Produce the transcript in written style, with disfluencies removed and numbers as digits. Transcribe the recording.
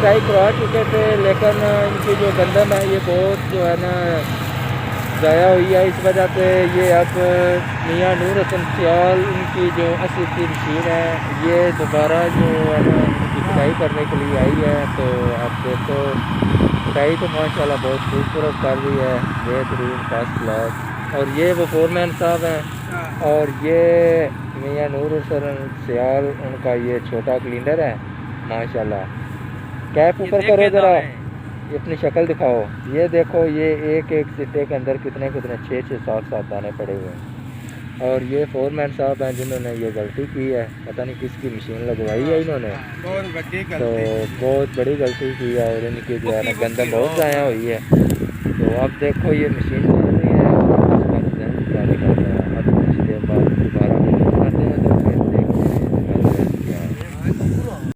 Try करवा चुके थे, लेकिन इनकी जो गंदम है ये बहुत जो है ना ज़ाया हुई है। इस वजह से ये अब मियाँ नूर हसन सियाल उनकी जो असली की मशीन है ये दोबारा जो है ना उनकी पिटाई करने के लिए आई है। तो आप देखो पिटाई तो माशाल्लाह बहुत खूबसूरत कर रही है, बेहतरीन फर्स्ट क्लास। और ये वो फोरमैन साहब हैं और ये मियाँ नूर हसन सियाल उनका ये छोटा क्लीनर है माशाल्लाह। कैप ऊपर करो ज़रा, ये अपनी शक्ल दिखाओ। ये देखो ये एक एक सिट्टे के अंदर कितने कितने 6-6 7-7 दाने पड़े हुए हैं। और ये फोरमैन साहब हैं जिन्होंने ये गलती की है, पता नहीं किसकी मशीन लगवाई है इन्होंने, तो बहुत बड़ी गलती की है और इनकी जो है ना गंदम बहुत ज़ाया हुई है। तो अब देखो ये मशीन चल रही है और इसका रिजल्ट क्या निकलता है।